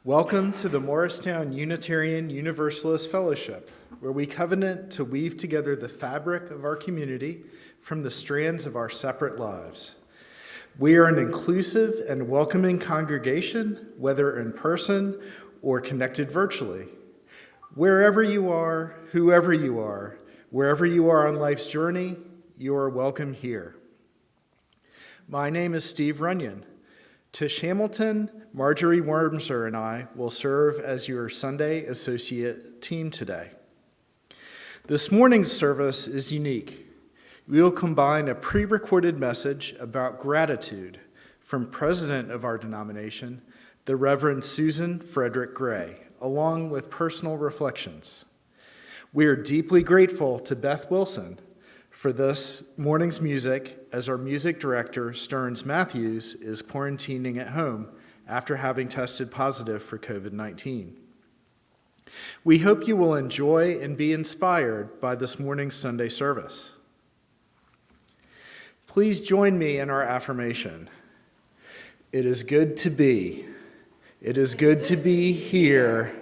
Welcome to the Morristown Unitarian Universalist Fellowship, where we covenant to weave together the fabric of our community from the strands of our separate lives. We are an inclusive and welcoming congregation, whether in person or connected virtually. Wherever you are, whoever you are, wherever you are on life's journey, you are welcome here. My name is Steve Runyon. Tish Hamilton, Marjorie Wormser, and I will serve as your Sunday Associate team today. This morning's service is unique. We will combine a pre-recorded message about gratitude from President of our denomination, the Reverend Susan Frederick-Gray, along with personal reflections. We are deeply grateful to Beth Wilson for this morning's music, as our music director, Stearns Matthews, is quarantining at home after having tested positive for COVID-19. We hope you will enjoy and be inspired by this morning's Sunday service. Please join me in our affirmation. It is good to be. It is good to be here.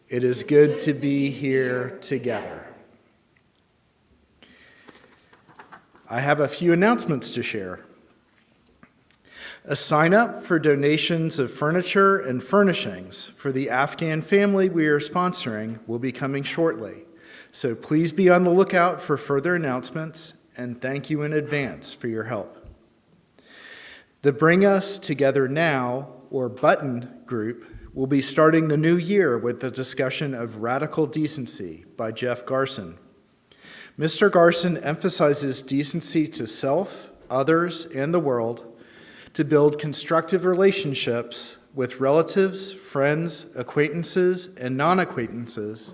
It is good to be here together. I have a few announcements to share. A sign-up for donations of furniture and furnishings for the Afghan family we are sponsoring will be coming shortly, so please be on the lookout for further announcements, and thank you in advance for your help. The Bring Us Together Now, or Button group, will be starting the new year with the discussion of Radical Decency by Jeff Garson. Mr. Garson emphasizes decency to self, others, and the world to build constructive relationships with relatives, friends, acquaintances, and non-acquaintances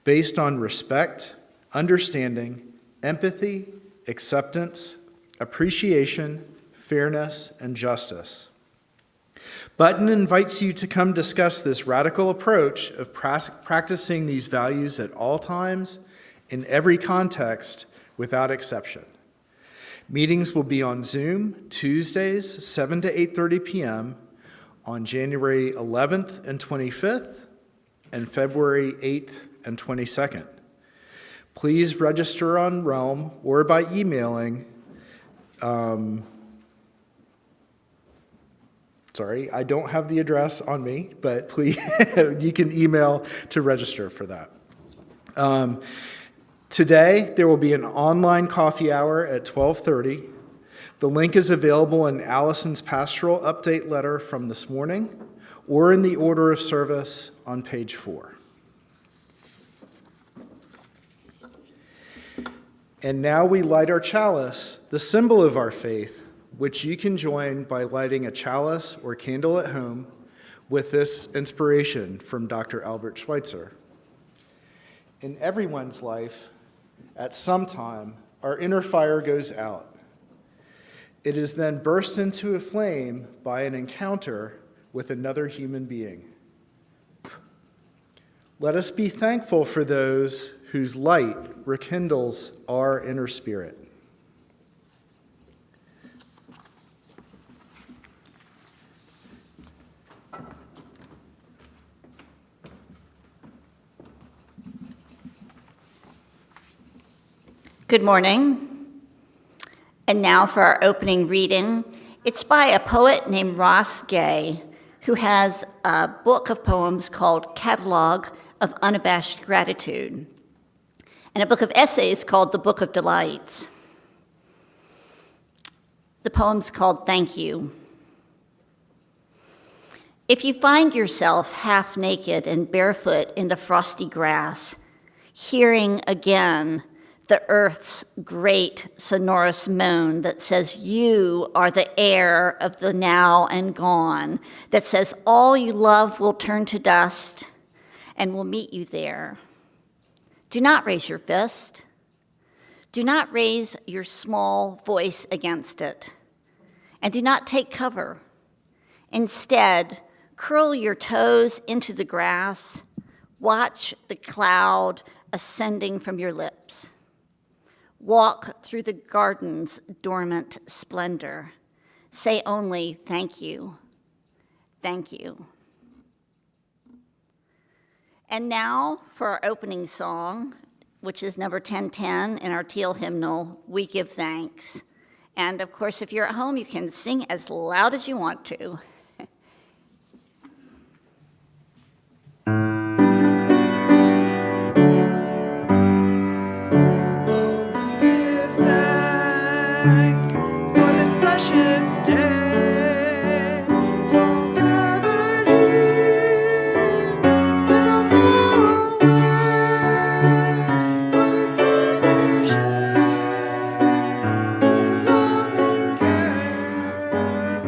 based on respect, understanding, empathy, acceptance, appreciation, fairness, and justice. Button invites you to come discuss this radical approach of practicing these values at all times, in every context, without exception. Meetings will be on Zoom Tuesdays, 7 to 8:30 p.m. on January 11th and 25th and February 8th and 22nd. Please register on Realm or by emailing. Sorry, I don't have the address on me, but please, you can email to register for that. Today, there will be an online coffee hour at 12:30. The link is available in Allison's pastoral update letter from this morning or in the order of service on page 4. And now we light our chalice, the symbol of our faith, which you can join by lighting a chalice or candle at home with this inspiration from Dr. Albert Schweitzer. In everyone's life, at some time, our inner fire goes out. It is then burst into a flame by an encounter with another human being. Let us be thankful for those whose light rekindles our inner spirit. Good morning. And now for our opening reading. It's by a poet named Ross Gay, who has a book of poems called Catalog of Unabashed Gratitude, and a book of essays called The Book of Delights. The poem's called Thank You. If you find yourself half naked and barefoot in the frosty grass, hearing again the earth's great sonorous moan that says you are the heir of the now and gone, that says all you love will turn to dust and will meet you there. Do not raise your fist. Do not raise your small voice against it, and do not take cover. Instead, curl your toes into the grass, watch the cloud ascending from your lips. Walk through the garden's dormant splendor. Say only, thank you, thank you. And now for our opening song, which is number 1010 in our teal hymnal, We Give Thanks. And of course, if you're at home, you can sing as loud as you want to. Precious day, for gathered here and not far away, for this family share with love and care.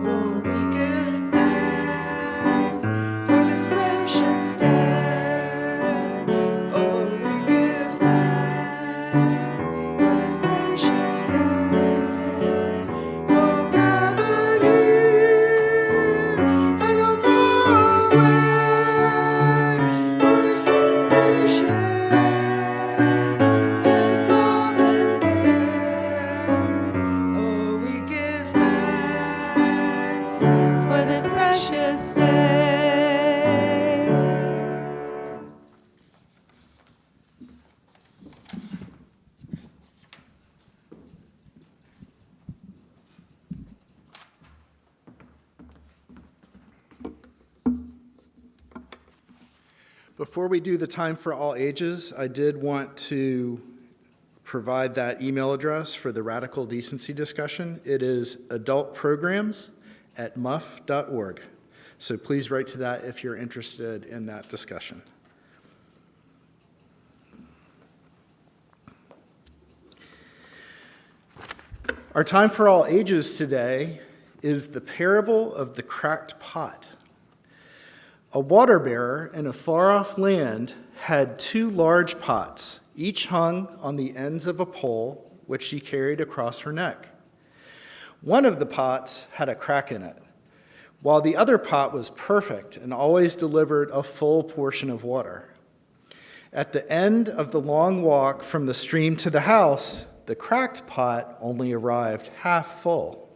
Oh, we give thanks for this precious day. Oh, we give thanks for this precious day. Before we do the time for all ages, I did want to provide that email address for the radical decency discussion. It is adultprograms@muuf.org. So please write to that if you're interested in that discussion. Our time for all ages today is the parable of the cracked pot. A water bearer in a far-off land had 2 large pots, each hung on the ends of a pole, which she carried across her neck. One of the pots had a crack in it, while the other pot was perfect and always delivered a full portion of water. At the end of the long walk from the stream to the house, the cracked pot only arrived half full.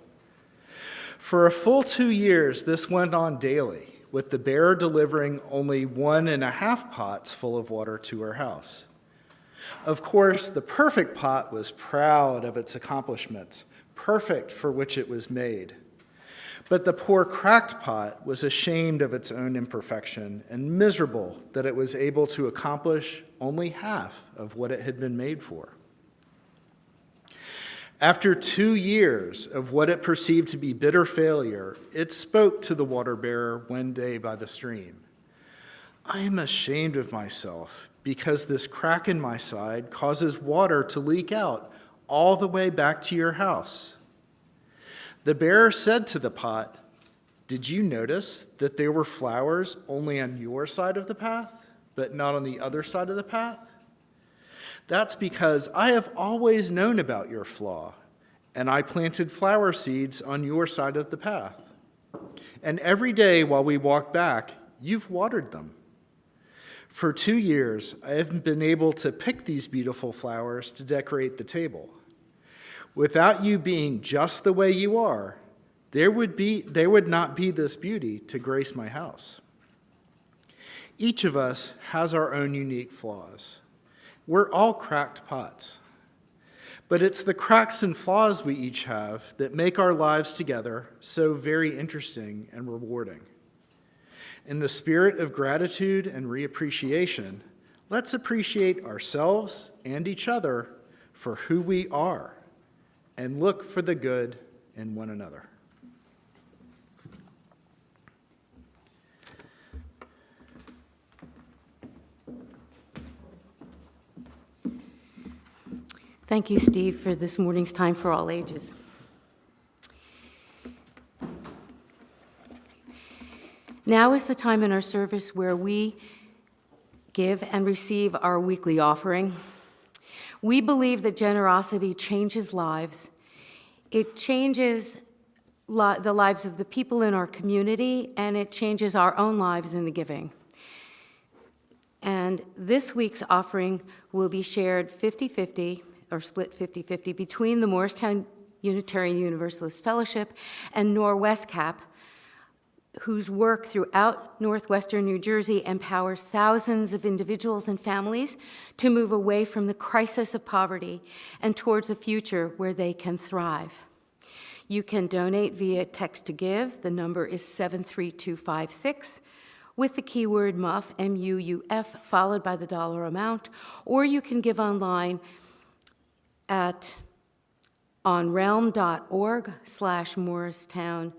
For a full 2 years, this went on daily, with the bearer delivering only 1.5 pots full of water to her house. Of course, the perfect pot was proud of its accomplishments, perfect for which it was made. But the poor cracked pot was ashamed of its own imperfection and miserable that it was able to accomplish only half of what it had been made for. After 2 years of what it perceived to be bitter failure, it spoke to the water bearer one day by the stream. I am ashamed of myself because this crack in my side causes water to leak out all the way back to your house. The bearer said to the pot, did you notice that there were flowers only on your side of the path, but not on the other side of the path? That's because I have always known about your flaw, and I planted flower seeds on your side of the path. And every day while we walk back, you've watered them. For 2 years, I have been able to pick these beautiful flowers to decorate the table. Without you being just the way you are, there would not be this beauty to grace my house. Each of us has our own unique flaws. We're all cracked pots. But it's the cracks and flaws we each have that make our lives together so very interesting and rewarding. In the spirit of gratitude and reappreciation, let's appreciate ourselves and each other for who we are and look for the good in one another. Thank you, Steve, for this morning's Time for All Ages. Now is the time in our service where we give and receive our weekly offering. We believe that generosity changes lives. It changes the lives of the people in our community, and it changes our own lives in the giving. And this week's offering will be shared 50-50, or split 50-50, between the Morristown Unitarian Universalist Fellowship and NorWestCap, whose work throughout northwestern New Jersey empowers thousands of individuals and families to move away from the crisis of poverty and towards a future where they can thrive. You can donate via text to give. The number is 73256 with the keyword MUUF, M-U-U-F, followed by the dollar amount, or you can give online at onrealm.org/Morristown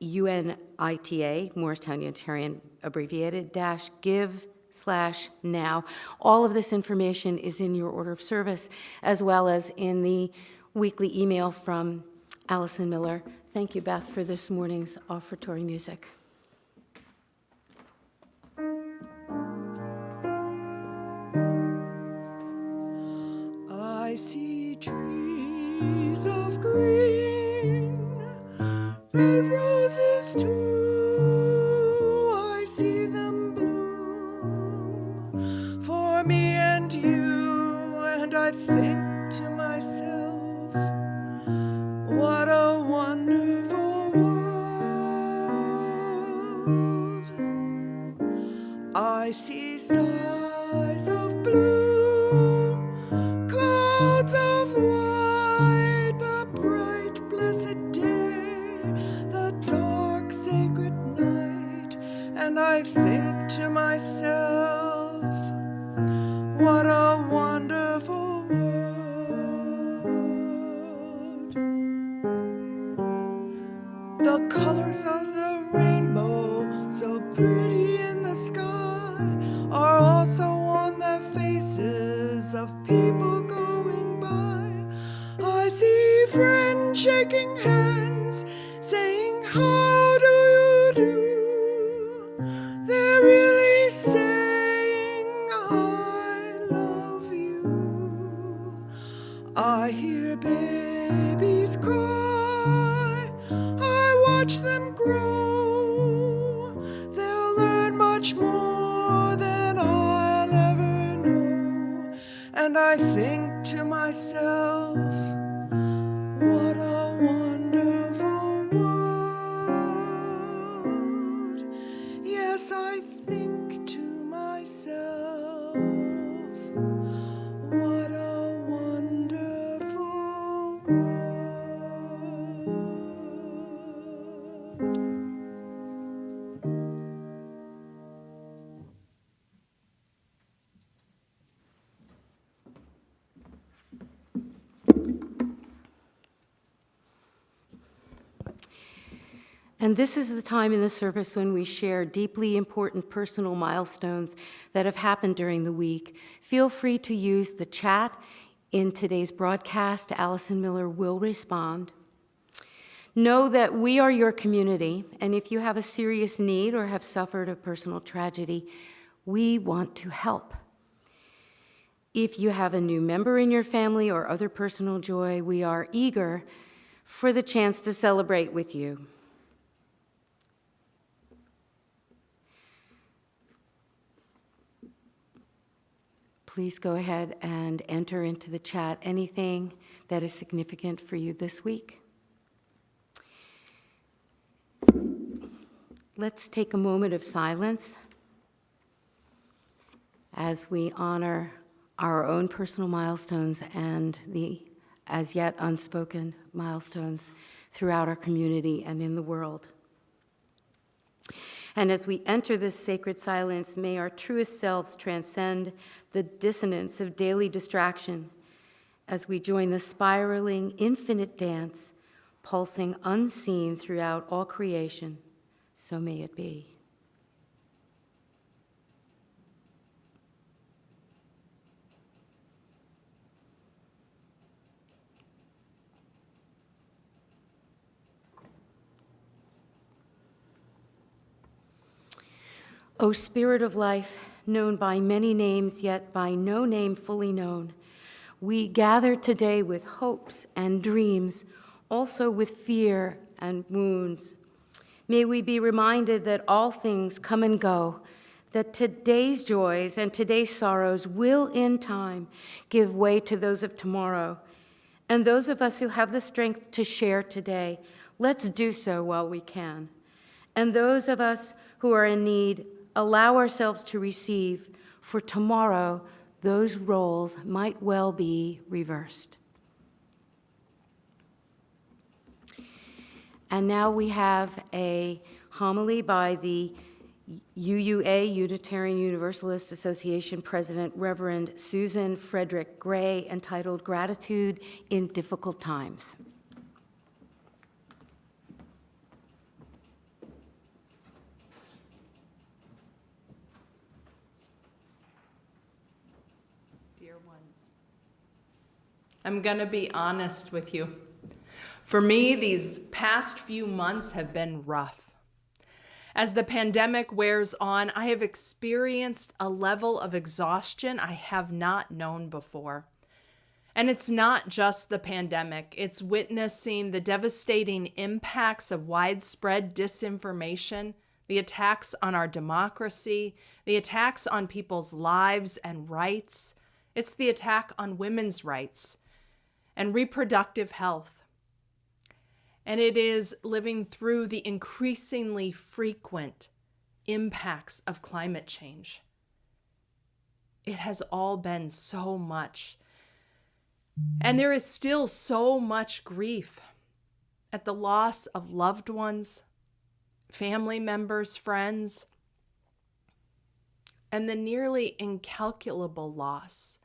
UNITA, Morristown Unitarian abbreviated, -give/now. All of this information is in your order of service, as well as in the weekly email from Allison Miller. Thank you, Beth, for this morning's offertory music. I see trees of green, red roses too. I see them bloom for me and you, and I think to myself, what a wonderful world. I see skies of blue, clouds of white, the bright blessed day, the dark sacred night, and I think to myself, what a wonderful world. The colors of the rainbow, so pretty in the sky, are also on the faces of people going by. I see friends shaking hands, saying, how do you do? They're really saying, I love you. I hear babies cry, I watch them grow. They'll learn much more than I'll ever know. And I think to myself, what a wonderful world. Yes, I think to myself, what a wonderful world. And this is the time in the service when we share deeply important personal milestones that have happened during the week. Feel free to use the chat in today's broadcast. Allison Miller will respond. Know that we are your community, and if you have a serious need or have suffered a personal tragedy, we want to help. If you have a new member in your family or other personal joy, we are eager for the chance to celebrate with you. Please go ahead and enter into the chat anything that is significant for you this week. Let's take a moment of silence as we honor our own personal milestones and the as yet unspoken milestones throughout our community and in the world. And as we enter this sacred silence, may our truest selves transcend the dissonance of daily distraction as we join the spiraling infinite dance, pulsing unseen throughout all creation. So may it be. O Spirit of life, known by many names, yet by no name fully known, We gather today with hopes and dreams, also with fear and wounds. May we be reminded that all things come and go, that today's joys and today's sorrows will in time give way to those of tomorrow. And those of us who have the strength to share today, let's do so while we can. And those of us who are in need, allow ourselves to receive, for tomorrow those roles might well be reversed. And now we have a homily by the UUA Unitarian Universalist Association President, Reverend Susan Frederick-Gray, entitled Gratitude in Difficult Times. Dear ones, I'm going to be honest with you. For me, these past few months have been rough. As the pandemic wears on, I have experienced a level of exhaustion I have not known before. And it's not just the pandemic, it's witnessing the devastating impacts of widespread disinformation, the attacks on our democracy, the attacks on people's lives and rights. It's the attack on women's rights and reproductive health. And it is living through the increasingly frequent impacts of climate change. It has all been so much. And there is still so much grief at the loss of loved ones, family members, friends, and the nearly incalculable loss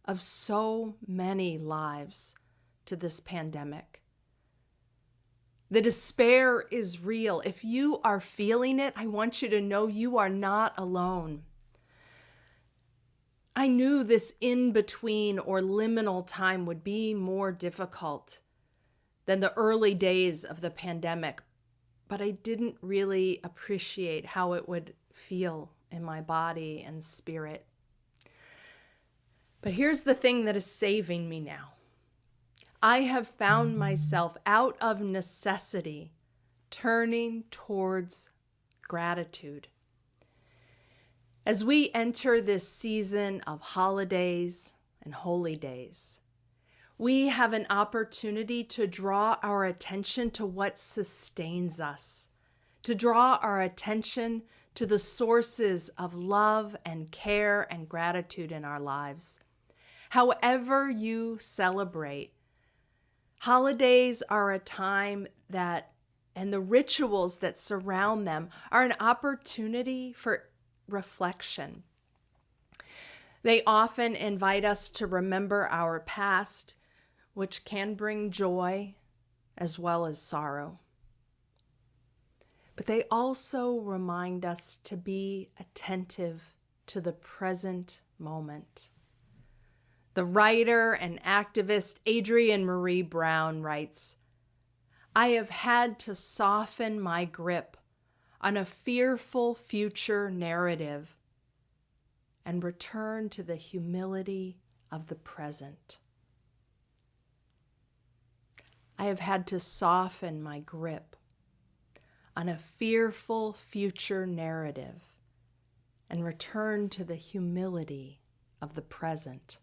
of so many lives to this pandemic. The despair is real. If you are feeling it, I want you to know you are not alone. I knew this in-between or liminal time would be more difficult than the early days of the pandemic, but I didn't really appreciate how it would feel in my body and spirit. But here's the thing that is saving me now. I have found myself out of necessity turning towards gratitude. As we enter this season of holidays and holy days, we have an opportunity to draw our attention to what sustains us, to draw our attention to the sources of love and care and gratitude in our lives. However you celebrate, holidays are a time that, and the rituals that surround them, are an opportunity for reflection. They often invite us to remember our past, which can bring joy as well as sorrow. But they also remind us to be attentive to the present moment. The writer and activist Adrienne Marie Brown writes, "I have had to soften my grip on a fearful future narrative and return to the humility of the present." I have had to soften my grip on a fearful future narrative and return to the humility of the present.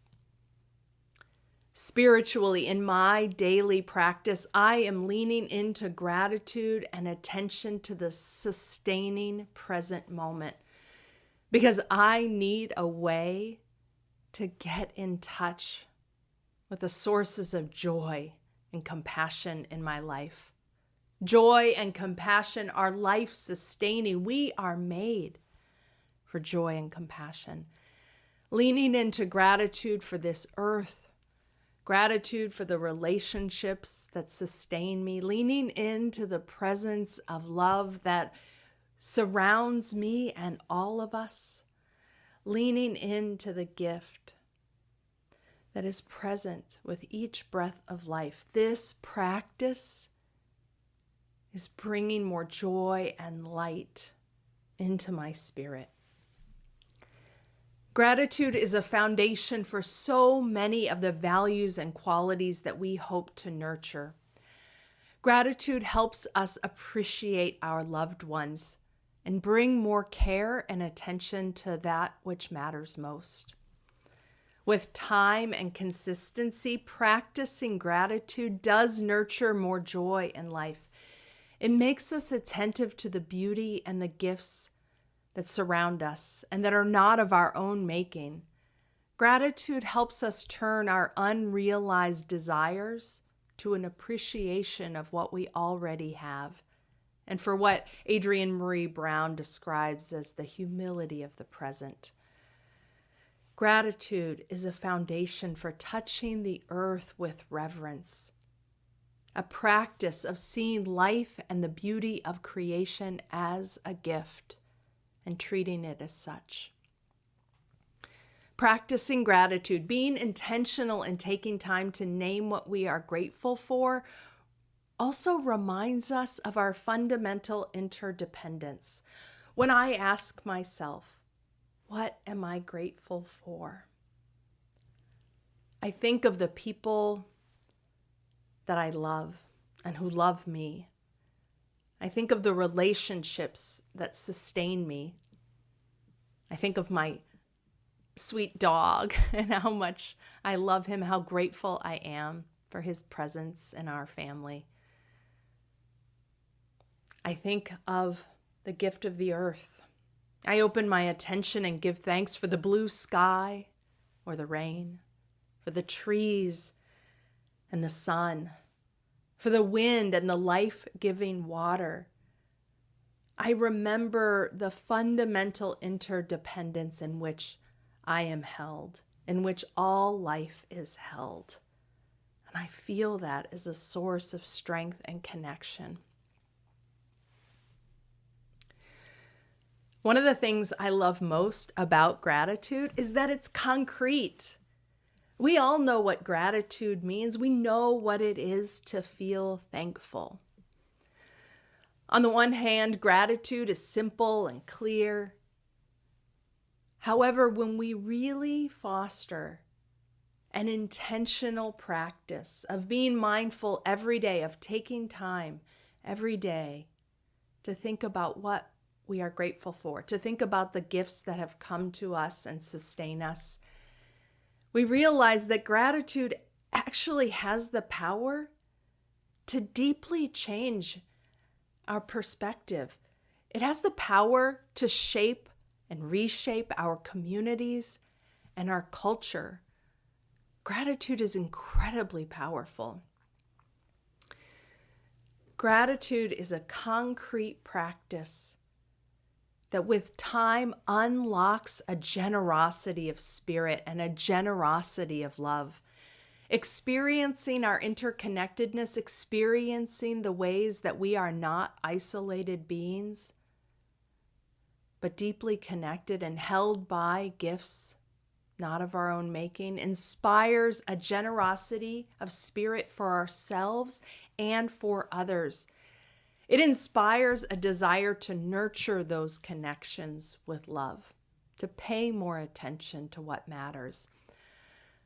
Spiritually, in my daily practice, I am leaning into gratitude and attention to the sustaining present moment because I need a way to get in touch with the sources of joy and compassion in my life. Joy and compassion are life-sustaining. We are made for joy and compassion. Leaning into gratitude for this earth, gratitude for the relationships that sustain me, leaning into the presence of love that surrounds me and all of us, leaning into the gift that is present with each breath of life. This practice is bringing more joy and light into my spirit. Gratitude is a foundation for so many of the values and qualities that we hope to nurture. Gratitude helps us appreciate our loved ones and bring more care and attention to that which matters most. With time and consistency, practicing gratitude does nurture more joy in life. It makes us attentive to the beauty and the gifts that surround us and that are not of our own making. Gratitude helps us turn our unrealized desires to an appreciation of what we already have, and for what Adrienne Marie Brown describes as the humility of the present. Gratitude is a foundation for touching the earth with reverence, a practice of seeing life and the beauty of creation as a gift and treating it as such. Practicing gratitude, being intentional in taking time to name what we are grateful for, also reminds us of our fundamental interdependence. When I ask myself, what am I grateful for? I think of the people that I love and who love me. I think of the relationships that sustain me. I think of my sweet dog and how much I love him, how grateful I am for his presence in our family. I think of the gift of the earth. I open my attention and give thanks for the blue sky or the rain, for the trees and the sun, for the wind and the life-giving water. I remember the fundamental interdependence in which I am held, in which all life is held. And I feel that as a source of strength and connection. One of the things I love most about gratitude is that it's concrete. We all know what gratitude means. We know what it is to feel thankful. On the one hand, gratitude is simple and clear. However, when we really foster an intentional practice of being mindful every day, of taking time every day to think about what we are grateful for, to think about the gifts that have come to us and sustain us, we realize that gratitude actually has the power to deeply change our perspective. It has the power to shape and reshape our communities and our culture. Gratitude is incredibly powerful. Gratitude is a concrete practice that with time unlocks a generosity of spirit and a generosity of love. Experiencing our interconnectedness, experiencing the ways that we are not isolated beings, but deeply connected and held by gifts not of our own making, inspires a generosity of spirit for ourselves and for others. It inspires a desire to nurture those connections with love, to pay more attention to what matters.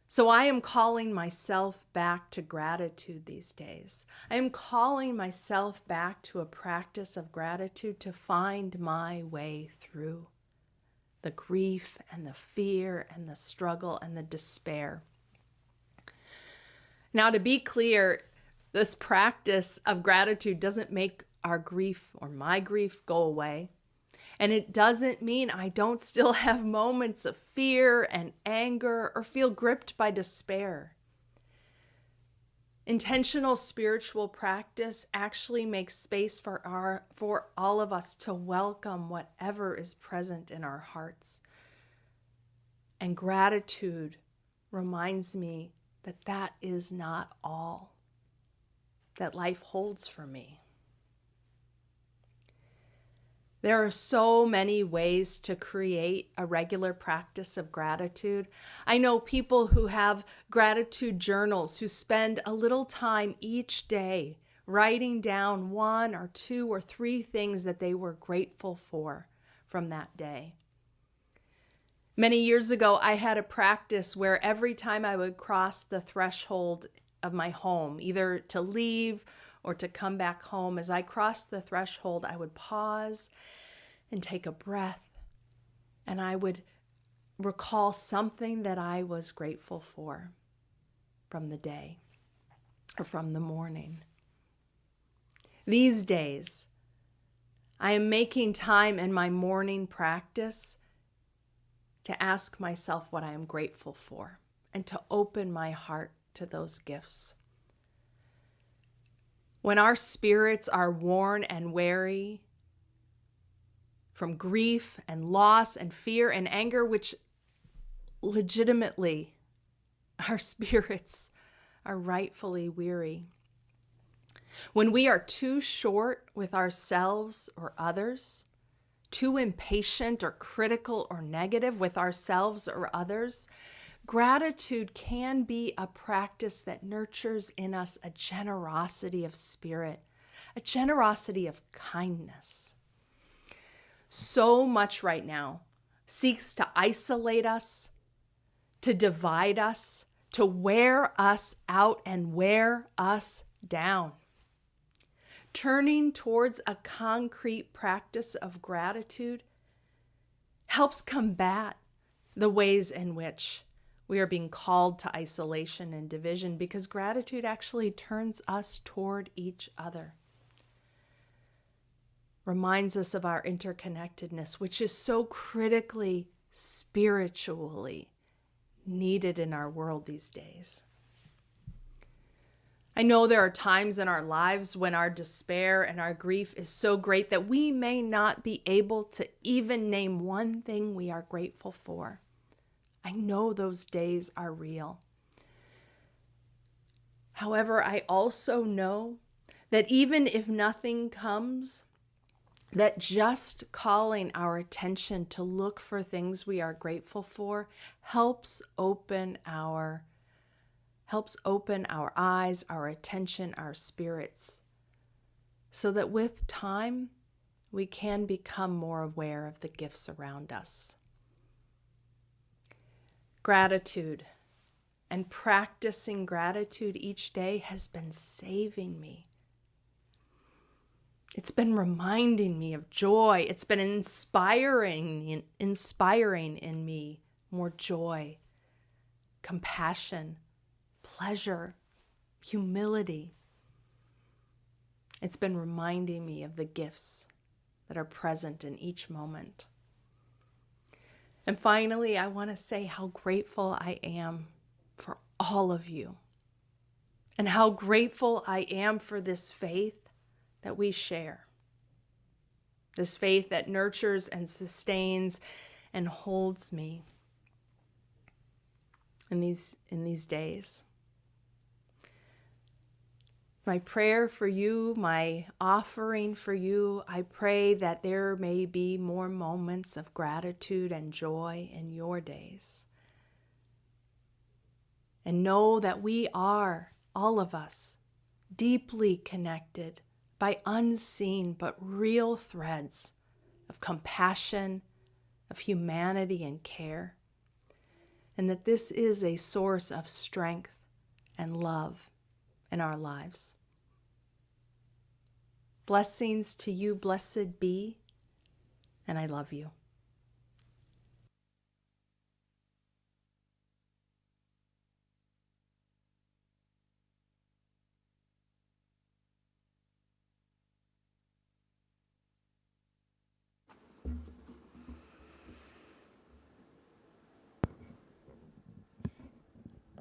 So I am calling myself back to gratitude these days. I am calling myself back to a practice of gratitude to find my way through the grief and the fear and the struggle and the despair. Now, to be clear, this practice of gratitude doesn't make our grief or my grief go away. And it doesn't mean I don't still have moments of fear and anger or feel gripped by despair. Intentional spiritual practice actually makes space for all of us to welcome whatever is present in our hearts. And gratitude reminds me that that is not all that life holds for me. There are so many ways to create a regular practice of gratitude. I know people who have gratitude journals who spend a little time each day writing down 1 or 2 or 3 things that they were grateful for from that day. Many years ago, I had a practice where every time I would cross the threshold of my home, either to leave or to come back home, as I crossed the threshold, I would pause and take a breath, and I would recall something that I was grateful for from the day or from the morning. These days, I am making time in my morning practice to ask myself what I am grateful for and to open my heart to those gifts. When our spirits are worn and weary from grief and loss and fear and anger, which legitimately our spirits are rightfully weary. When we are too short with ourselves or others, too impatient or critical or negative with ourselves or others, gratitude can be a practice that nurtures in us a generosity of spirit, a generosity of kindness. So much right now seeks to isolate us, to divide us, to wear us out and wear us down. Turning towards a concrete practice of gratitude helps combat the ways in which we are being called to isolation and division, because gratitude actually turns us toward each other. Reminds us of our interconnectedness, which is so critically, spiritually needed in our world these days. I know there are times in our lives when our despair and our grief is so great that we may not be able to even name one thing we are grateful for. I know those days are real. However, I also know that even if nothing comes, that just calling our attention to look for things we are grateful for helps open our eyes, our attention, our spirits, so that with time, we can become more aware of the gifts around us. Gratitude and practicing gratitude each day has been saving me. It's been reminding me of joy. It's been inspiring in me more joy, compassion, pleasure, humility. It's been reminding me of the gifts that are present in each moment. And finally, I want to say how grateful I am for all of you, and how grateful I am for this faith that we share. This faith that nurtures and sustains and holds me in these days. My prayer for you, my offering for you, I pray that there may be more moments of gratitude and joy in your days. And know that we are, all of us, deeply connected by unseen but real threads of compassion, of humanity and care. And that this is a source of strength and love in our lives. Blessings to you, blessed be, and I love you.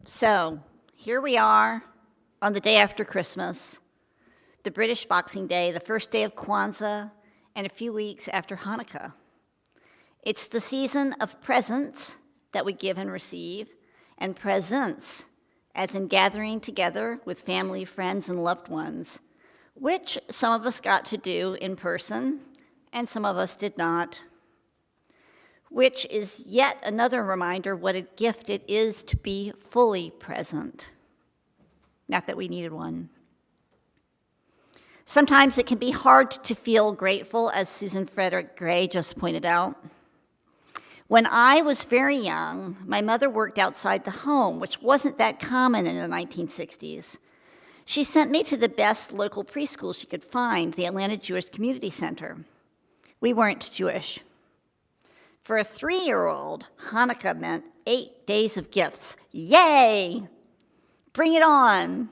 So, here we are on the day after Christmas, the British Boxing Day, the first day of Kwanzaa, and a few weeks after Hanukkah. It's the season of presents that we give and receive, and presents, as in gathering together with family, friends, and loved ones, which some of us got to do in person, and some of us did not, which is yet another reminder what a gift it is to be fully present. Not that we needed one. Sometimes it can be hard to feel grateful, as Susan Frederick-Gray just pointed out. When I was very young, my mother worked outside the home, which wasn't that common in the 1960s. She sent me to the best local preschool she could find, the Atlanta Jewish Community Center. We weren't Jewish. For a 3-year-old, Hanukkah meant 8 days of gifts. Yay! Bring it on.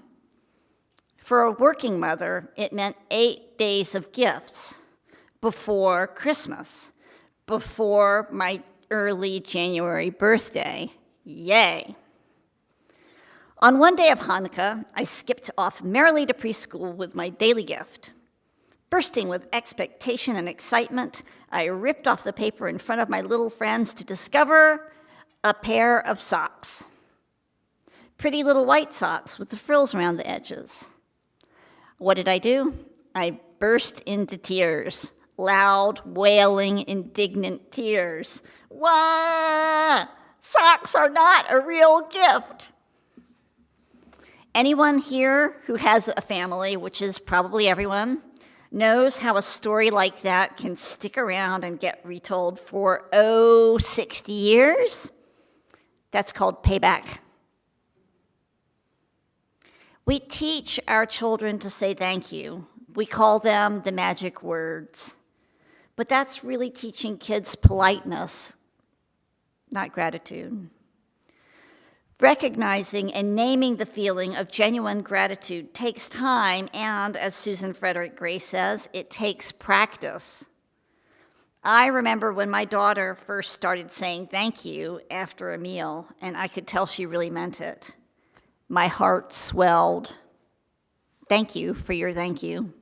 For a working mother, it meant 8 days of gifts before Christmas, before my early January birthday. Yay. On one day of Hanukkah, I skipped off merrily to preschool with my daily gift. Bursting with expectation and excitement, I ripped off the paper in front of my little friends to discover a pair of socks. Pretty little white socks with the frills around the edges. What did I do? I burst into tears, loud, wailing, indignant tears. Wah! Socks are not a real gift. Anyone here who has a family, which is probably everyone, knows how a story like that can stick around and get retold for, 60 years? That's called payback. We teach our children to say thank you. We call them the magic words. But that's really teaching kids politeness, not gratitude. Recognizing and naming the feeling of genuine gratitude takes time, and as Susan Frederick-Gray says, it takes practice. I remember when my daughter first started saying thank you after a meal, and I could tell she really meant it. My heart swelled. Thank you for your thank you.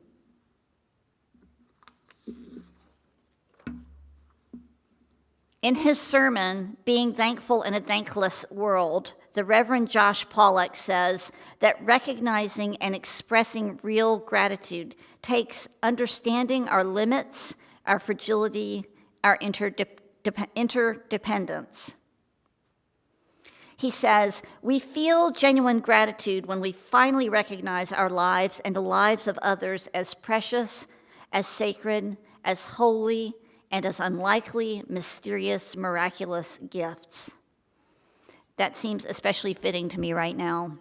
In his sermon, Being Thankful in a Thankless World, the Reverend Josh Pollack says that recognizing and expressing real gratitude takes understanding our limits, our fragility, our interdependence. He says, we feel genuine gratitude when we finally recognize our lives and the lives of others as precious, as sacred, as holy, and as unlikely, mysterious, miraculous gifts. That seems especially fitting to me right now.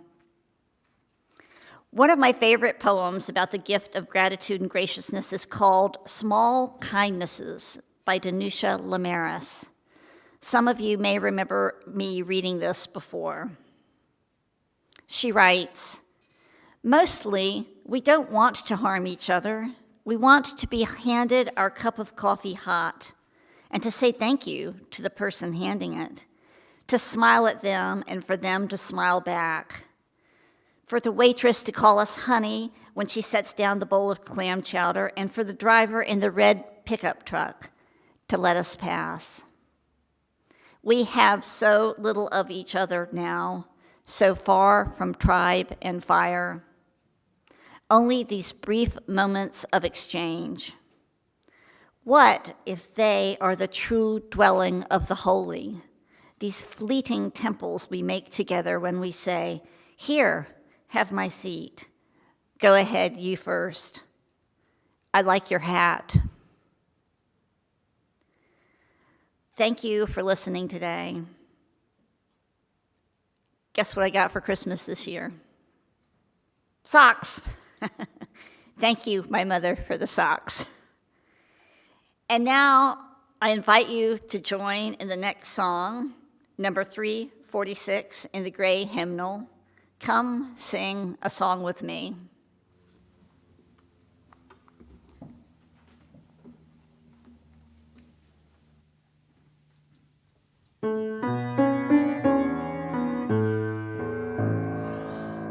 One of my favorite poems about the gift of gratitude and graciousness is called Small Kindnesses by Danusha Lamaris. Some of you may remember me reading this before. She writes, mostly, we don't want to harm each other. We want to be handed our cup of coffee hot and to say thank you to the person handing it, to smile at them and for them to smile back, for the waitress to call us honey when she sets down the bowl of clam chowder, and for the driver in the red pickup truck to let us pass. We have so little of each other now, so far from tribe and fire. Only these brief moments of exchange. What if they are the true dwelling of the holy, these fleeting temples we make together when we say, here, have my seat. Go ahead, you first. I like your hat. Thank you for listening today. Guess what I got for Christmas this year? Socks. Thank you, my mother, for the socks. And now I invite you to join in the next song, number 346 in the Gray hymnal. Come sing a song with me.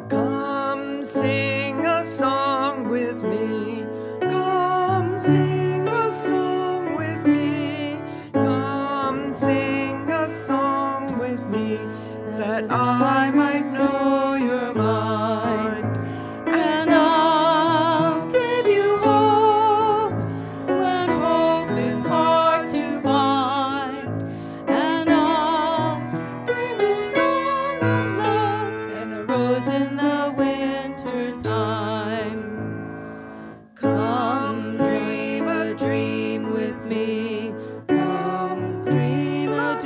Come sing a song with me. Come sing a song with me. Come sing a song with me, that I might know your mind. And I'll give you hope when hope is hard to find. And I'll bring a song of love and a rose in the winter time. Come dream a dream with me. Come dream a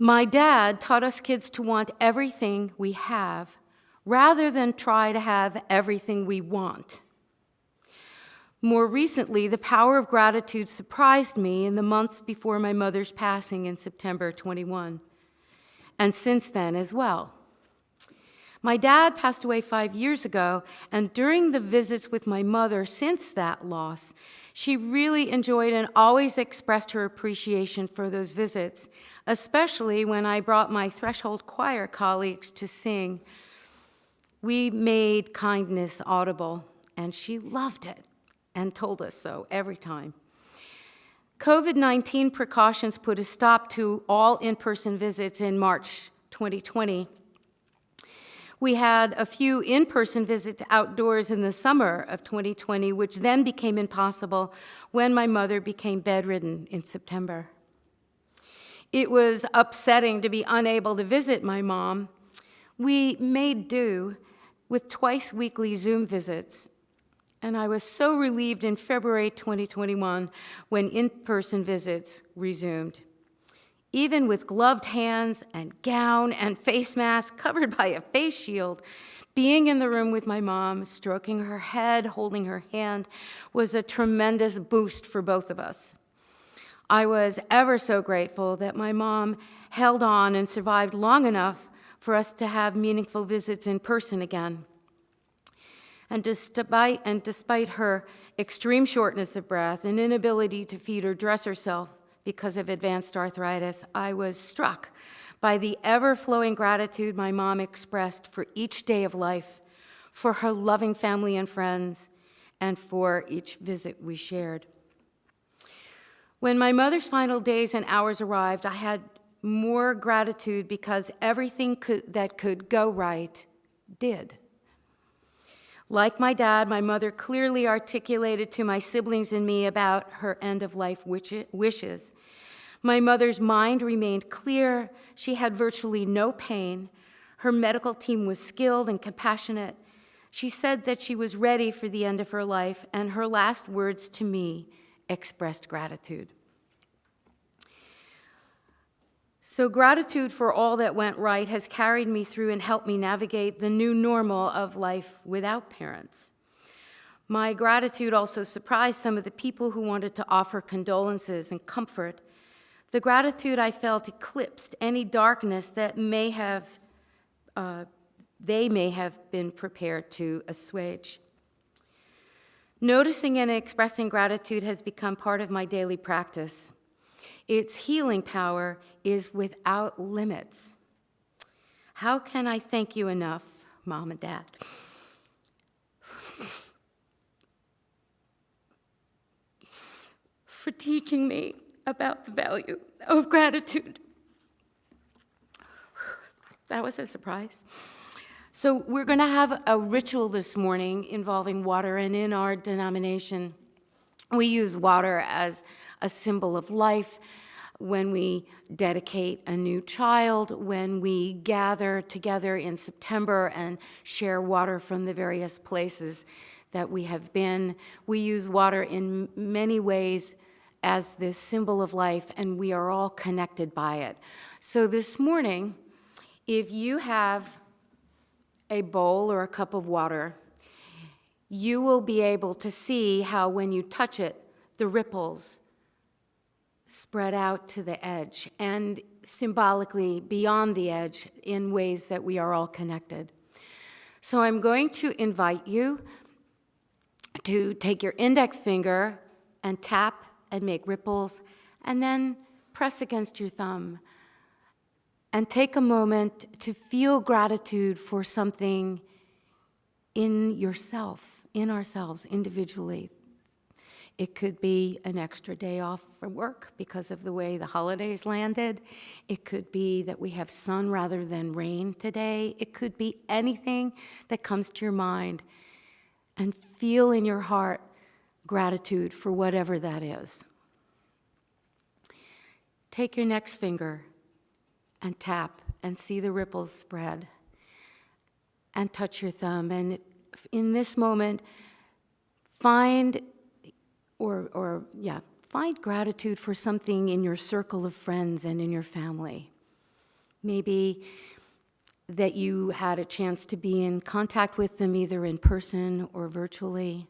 My dad taught us kids to want everything we have rather than try to have everything we want. More recently, the power of gratitude surprised me in the months before my mother's passing in September 21, and since then as well. My dad passed away 5 years ago, and during the visits with my mother since that loss, she really enjoyed and always expressed her appreciation for those visits, especially when I brought my Threshold Choir colleagues to sing. We made kindness audible, and she loved it and told us so every time. COVID-19 precautions put a stop to all in-person visits in March 2020. We had a few in-person visits outdoors in the summer of 2020, which then became impossible when my mother became bedridden in September. It was upsetting to be unable to visit my mom. We made do with twice-weekly Zoom visits, and I was so relieved in February 2021 when in-person visits resumed. Even with gloved hands and gown and face mask covered by a face shield, being in the room with my mom, stroking her head, holding her hand, was a tremendous boost for both of us. I was ever so grateful that my mom held on and survived long enough for us to have meaningful visits in person again. And despite her extreme shortness of breath and inability to feed or dress herself because of advanced arthritis, I was struck by the ever-flowing gratitude my mom expressed for each day of life, for her loving family and friends, and for each visit we shared. When my mother's final days and hours arrived, I had more gratitude because everything that could go right did. Like my dad, my mother clearly articulated to my siblings and me about her end-of-life wishes. My mother's mind remained clear. She had virtually no pain. Her medical team was skilled and compassionate. She said that she was ready for the end of her life, and her last words to me expressed gratitude. So gratitude for all that went right has carried me through and helped me navigate the new normal of life without parents. My gratitude also surprised some of the people who wanted to offer condolences and comfort. The gratitude I felt eclipsed any darkness that they may have been prepared to assuage. Noticing and expressing gratitude has become part of my daily practice. Its healing power is without limits. How can I thank you enough, Mom and Dad, for teaching me about the value of gratitude? That was a surprise. So we're going to have a ritual this morning involving water, and in our denomination, we use water as a symbol of life when we dedicate a new child, when we gather together in September and share water from the various places that we have been. We use water in many ways as this symbol of life, and we are all connected by it. So this morning, if you have a bowl or a cup of water, you will be able to see how when you touch it, the ripples spread out to the edge and symbolically beyond the edge in ways that we are all connected. So I'm going to invite you to take your index finger and tap and make ripples, and then press against your thumb and take a moment to feel gratitude for something in yourself, in ourselves individually. It could be an extra day off from work because of the way the holidays landed. It could be that we have sun rather than rain today. It could be anything that comes to your mind, and feel in your heart gratitude for whatever that is. Take your next finger and tap and see the ripples spread, and touch your thumb. And in this moment, find gratitude for something in your circle of friends and in your family. Maybe that you had a chance to be in contact with them either in person or virtually.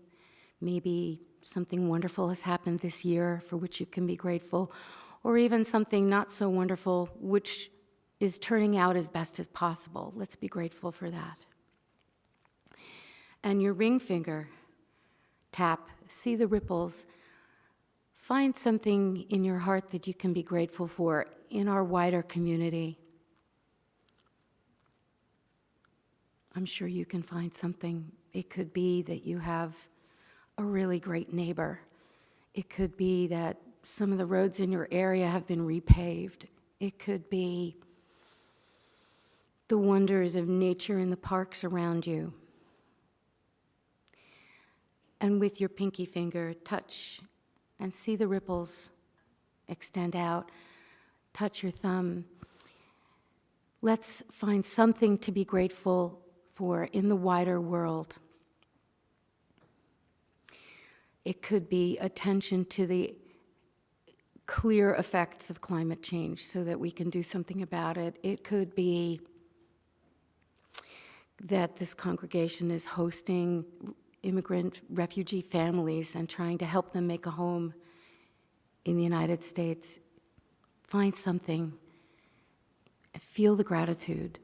Maybe something wonderful has happened this year for which you can be grateful, or even something not so wonderful which is turning out as best as possible. Let's be grateful for that. And your ring finger, tap, see the ripples. Find something in your heart that you can be grateful for in our wider community. I'm sure you can find something. It could be that you have a really great neighbor. It could be that some of the roads in your area have been repaved. It could be the wonders of nature in the parks around you. And with your pinky finger, touch and see the ripples extend out. Touch your thumb. Let's find something to be grateful for in the wider world. It could be attention to the clear effects of climate change so that we can do something about it. It could be that this congregation is hosting immigrant refugee families and trying to help them make a home in the United States. Find something. Feel the gratitude.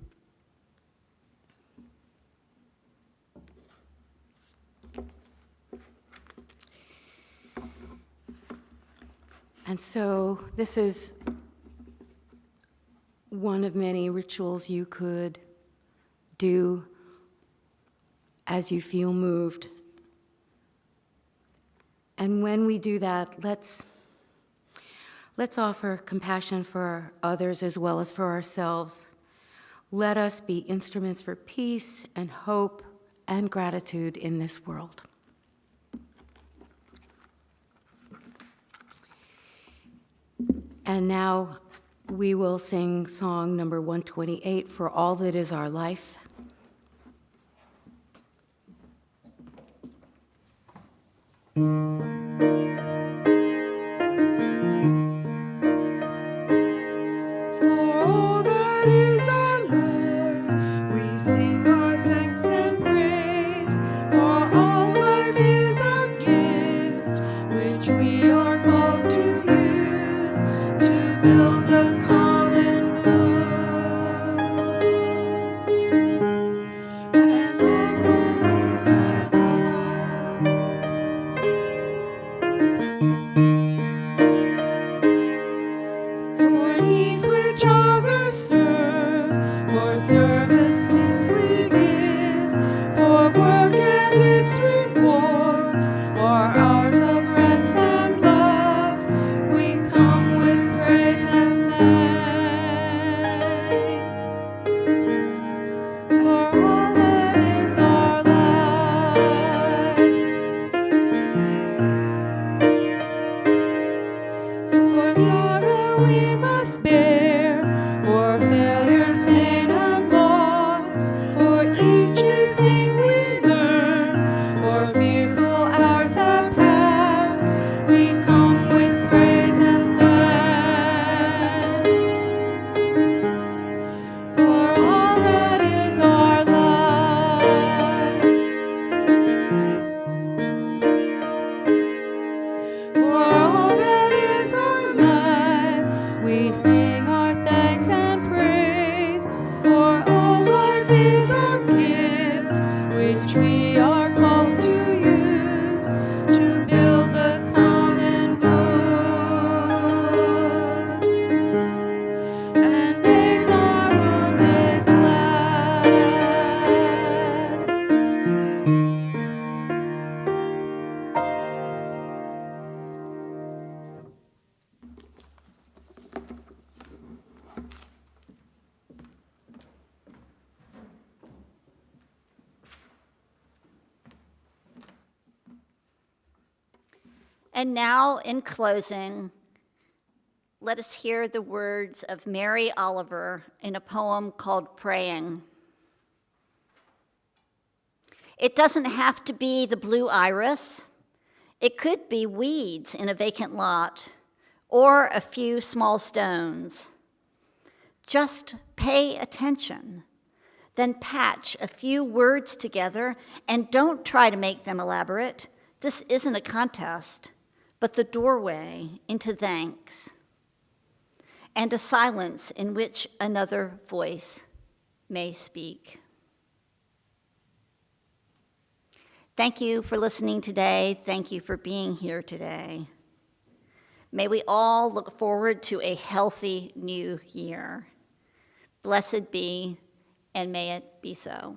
And so this is one of many rituals you could do as you feel moved. And when we do that, let's offer compassion for others as well as for ourselves. Let us be instruments for peace and hope and gratitude in this world. And now we will sing song number 128, For All That Is Our Life. For all that is our life, we sing our thanks and praise. For all life is a gift, which we are called to use to build the common good and make our world as glad. For needs which others serve, for services we give, for work and its rewards, for hours of rest and love, we come with praise and thanks. For all that is our life. For sorrow we must bear, for failures, pain, and loss, for each new thing we learn, for fearful hours that pass, we come with praise and thanks. For all that is our life. For all that is our life, we sing our thanks and praise. For all life is a gift, which we are called to use to build the common good and make our own days glad. And now, in closing, let us hear the words of Mary Oliver in a poem called Praying. It doesn't have to be the blue iris. It could be weeds in a vacant lot or a few small stones. Just pay attention. Then patch a few words together and don't try to make them elaborate. This isn't a contest, but the doorway into thanks and a silence in which another voice may speak. Thank you for listening today. Thank you for being here today. May we all look forward to a healthy new year. Blessed be, and may it be so.